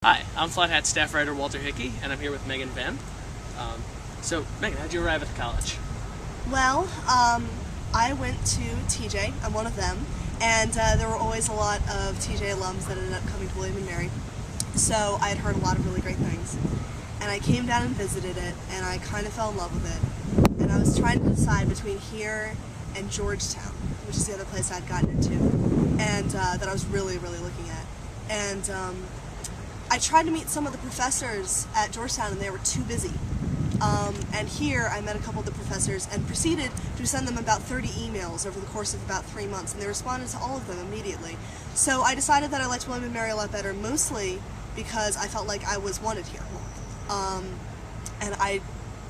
Hi, I'm Flat Hat staff writer Walter Hickey, and I'm here with Behm. So, Megan, how'd you arrive at the college? Well, I went to TJ. I'm one of them, and there were always a lot of TJ alums that ended up coming to William & Mary. So I had heard a lot of really great things, and I came down and visited it, and I kind of fell in love with it. And I was trying to decide between here and Georgetown, which is the other place I'd gotten into, and that I was really, really looking at. And I tried to meet some of the professors at Georgetown, and they were too busy. And here I met a couple of the professors and proceeded to send them about 30 emails over the course of about 3 months, and they responded to all of them immediately. So I decided that I liked William & Mary a lot better, mostly because I felt like I was wanted here. And I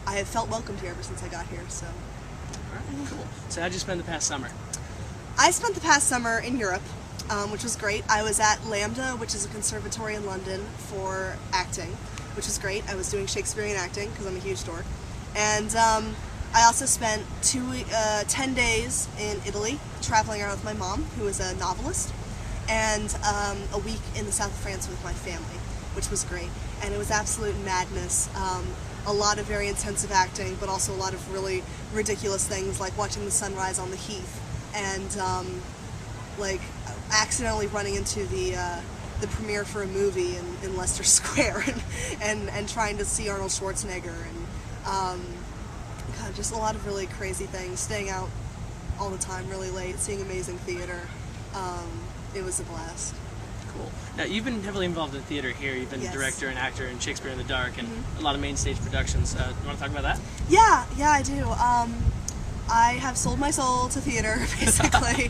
have felt welcomed here ever since I got here. So. Alright, cool. So how'd you spend the past summer? I spent the past summer in Europe, which was great. I was at Lambda, which is a conservatory in London for acting, which was great. I was doing Shakespearean acting because I'm a huge dork. And I also spent 10 days in Italy traveling around with my mom, who is a novelist, and a week in the south of France with my family, which was great. And it was absolute madness. A lot of very intensive acting, but also a lot of really ridiculous things like watching the sunrise on the heath and like accidentally running into the premiere for a movie in Leicester Square and trying to see Arnold Schwarzenegger and God, just a lot of really crazy things, staying out all the time really late, seeing amazing theater. It was a blast. Cool. Now, you've been heavily involved in theater here. You've been Yes. director and actor in Shakespeare in the Dark and a lot of main stage productions. You want to talk about that? Yeah, I do. I have sold my soul to theater, basically,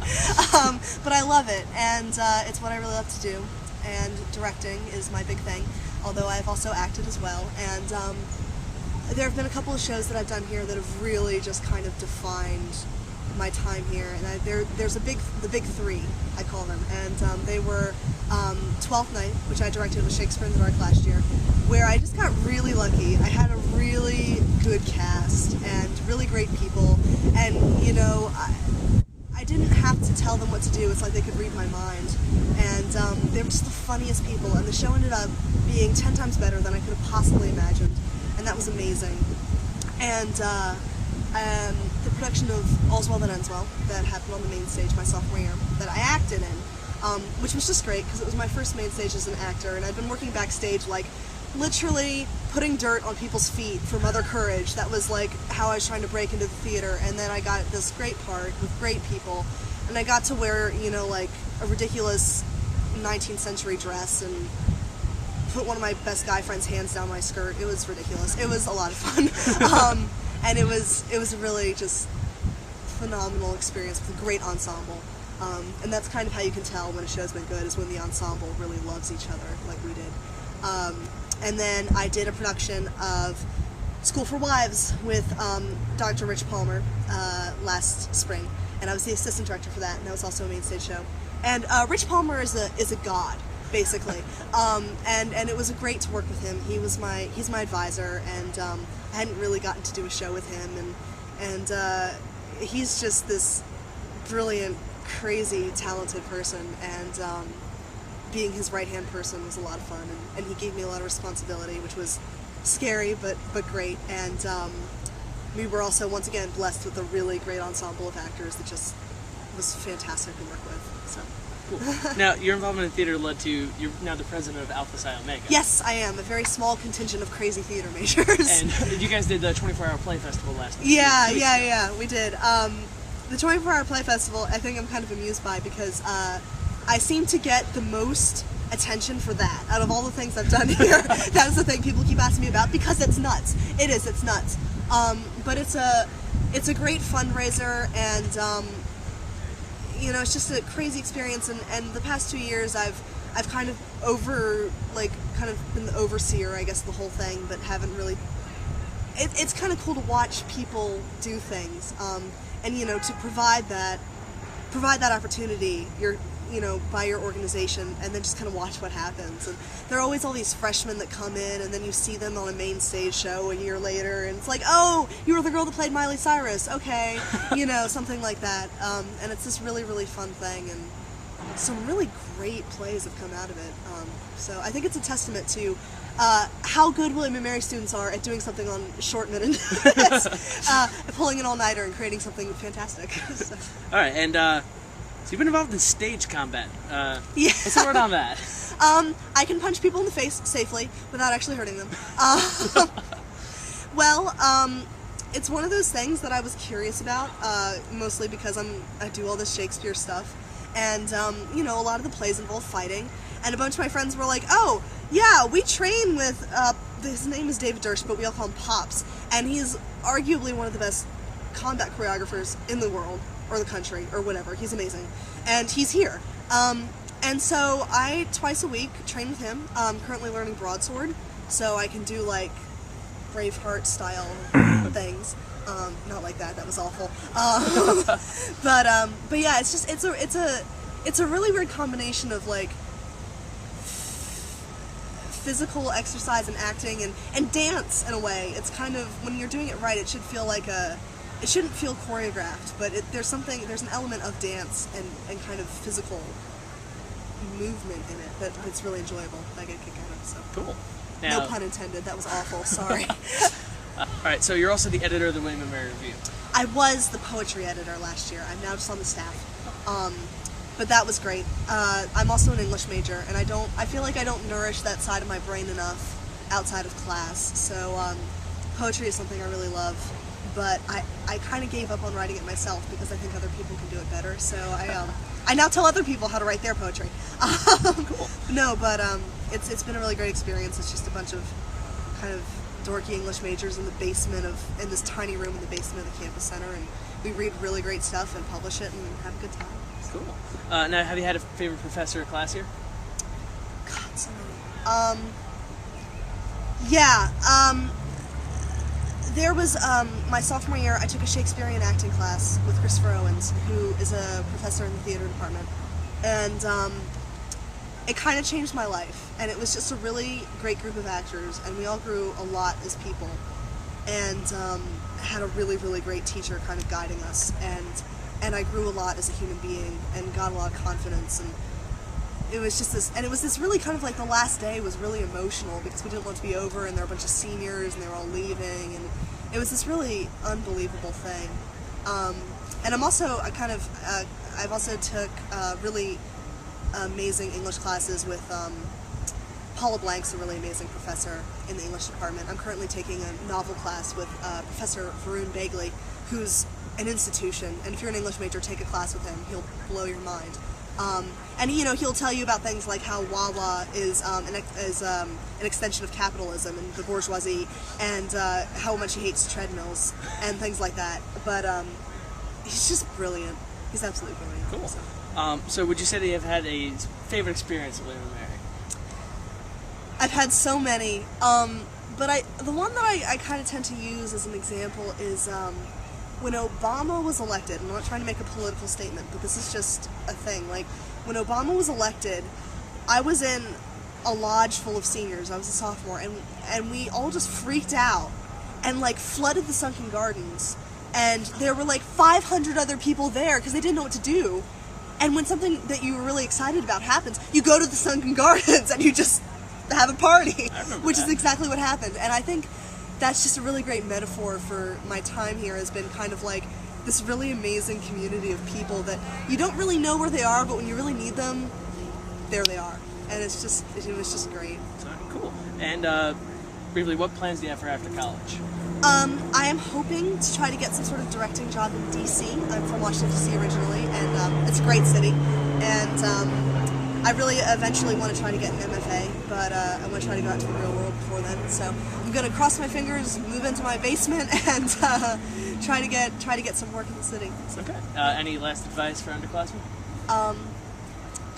but I love it, and it's what I really love to do, and directing is my big thing, although I've also acted as well, and there have been a couple of shows that I've done here that have really just kind of defined my time here, and there's the big three, I call them, and they were Twelfth Night, which I directed with Shakespeare in the Dark last year, where I just got really lucky. I had a really good cast and really great people, and you know, I didn't have to tell them what to do. It's like they could read my mind, and they were just the funniest people, and the show ended up being 10 times better than I could have possibly imagined, and that was amazing. And the production of All's Well That Ends Well that happened on the main stage my sophomore year that I acted in, which was just great because it was my first main stage as an actor, and I'd been working backstage like literally putting dirt on people's feet for Mother Courage. That was like how I was trying to break into the theater, and then I got this great part with great people, and I got to wear, you know, like a ridiculous 19th century dress and put one of my best guy friends' hands down my skirt. It was ridiculous. It was a lot of fun. And it was a really just phenomenal experience with a great ensemble. And that's kind of how you can tell when a show's been good, is when the ensemble really loves each other like we did. And then I did a production of School for Wives with Dr. Rich Palmer last spring, and I was the assistant director for that, and that was also a main stage show. And Rich Palmer is a god, basically, and it was great to work with him. He's my advisor, and I hadn't really gotten to do a show with him, and he's just this brilliant, crazy, talented person, and being his right-hand person was a lot of fun, and he gave me a lot of responsibility, which was scary but great, and we were also once again blessed with a really great ensemble of actors that just was fantastic to work with. So. Cool. Now, your involvement in theater led to, you're now the president of Alpha Psi Omega. Yes, I am. A very small contingent of crazy theater majors. And you guys did the 24-hour play festival last week. Yeah, we did. The 24-hour play festival, I think I'm kind of amused by, because I seem to get the most attention for that out of all the things I've done here. That is the thing people keep asking me about, because it's nuts. It's nuts. But it's a great fundraiser, and you know, it's just a crazy experience, and the past 2 years I've kind of been the overseer, I guess, the whole thing, but haven't really. It's kind of cool to watch people do things, and you know, to provide that opportunity, by your organization, and then just kind of watch what happens. And there are always all these freshmen that come in, and then you see them on a main stage show a year later, and it's like, oh, you were the girl that played Miley Cyrus, okay, something like that. And it's this really, really fun thing, and some really great plays have come out of it. So I think it's a testament to how good William & Mary students are at doing something on short notice, pulling an all-nighter and creating something fantastic. So. All right, and so you've been involved in stage combat. Yeah. What's the word on that? I can punch people in the face safely without actually hurting them. Well, it's one of those things that I was curious about, mostly because I do all this Shakespeare stuff, and you know, a lot of the plays involve fighting, and a bunch of my friends were like, "Oh, yeah, we train with his name is David Durst, but we all call him Pops, and he's arguably one of the best combat choreographers in the world or the country or whatever. He's amazing, and he's here." And so I twice a week train with him. Currently learning broadsword, so I can do like Braveheart style things. Not like that. That was awful. But yeah, it's just it's a really weird combination of like physical exercise and acting and dance in a way. It's kind of, when you're doing it right, it should feel like it shouldn't feel choreographed, but there's an element of dance and kind of physical movement in it that's really enjoyable. I get a kick out of. So cool. Now, no pun intended. That was awful. Sorry. All right, so you're also the editor of the William & Mary Review. I was the poetry editor last year. I'm now just on the staff. But that was great. I'm also an English major, and I feel like I don't nourish that side of my brain enough outside of class. So poetry is something I really love, but I kind of gave up on writing it myself because I think other people can do it better. So I now tell other people how to write their poetry. Cool. No, but it's been a really great experience. It's just a bunch of kind of dorky English majors in this tiny room in the basement of the campus center, and we read really great stuff and publish it and have a good time. Cool. Now, have you had a favorite professor or class here? God, so many. Yeah. There was my sophomore year. I took a Shakespearean acting class with Christopher Owens, who is a professor in the theater department, and it kind of changed my life. And it was just a really great group of actors, and we all grew a lot as people, and had a really, really great teacher kind of guiding us, and I grew a lot as a human being and got a lot of confidence, and it was just this really kind of like, the last day was really emotional because we didn't want it to be over, and there were a bunch of seniors and they were all leaving, and it was this really unbelievable thing. And I've also took really amazing English classes with Paula Blank's a really amazing professor in the English department. I'm currently taking a novel class with Professor Varun Begley, who's an institution, and if you're an English major, take a class with him. He'll blow your mind. And he'll tell you about things like how Wawa is an extension of capitalism and the bourgeoisie, and how much he hates treadmills and things like that. But he's just brilliant. He's absolutely brilliant. Cool. So. So would you say that you've had a favorite experience with William & Mary? I've had so many, but the one that I kind of tend to use as an example is when Obama was elected. I'm not trying to make a political statement, but this is just a thing. Like, when Obama was elected, I was in a lodge full of seniors. I was a sophomore, and we all just freaked out and like flooded the Sunken Gardens, and there were like 500 other people there because they didn't know what to do. And when something that you were really excited about happens, you go to the Sunken Gardens and you just have a party, which is exactly what happened. And I think that's just a really great metaphor for my time here, has been kind of like this really amazing community of people that you don't really know where they are, but when you really need them, there they are. And it was just great. Cool. And briefly, what plans do you have for after college? I am hoping to try to get some sort of directing job in DC. I'm from Washington, D.C. originally, and it's a great city. And I really eventually want to try to get an MFA, but I want to try to go out to the real world before then. So I'm going to cross my fingers, move into my basement, and try to get some work in the city. So. Okay. Any last advice for underclassmen?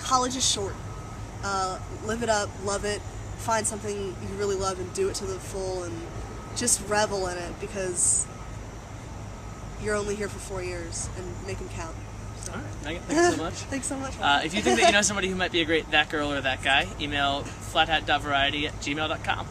College is short. Live it up, love it, find something you really love and do it to the full, and just revel in it, because you're only here for 4 years, and make them count. So. All right, Megan, thanks so much. Thanks so much. If you think that you know somebody who might be a great that girl or that guy, email flathat.variety@gmail.com.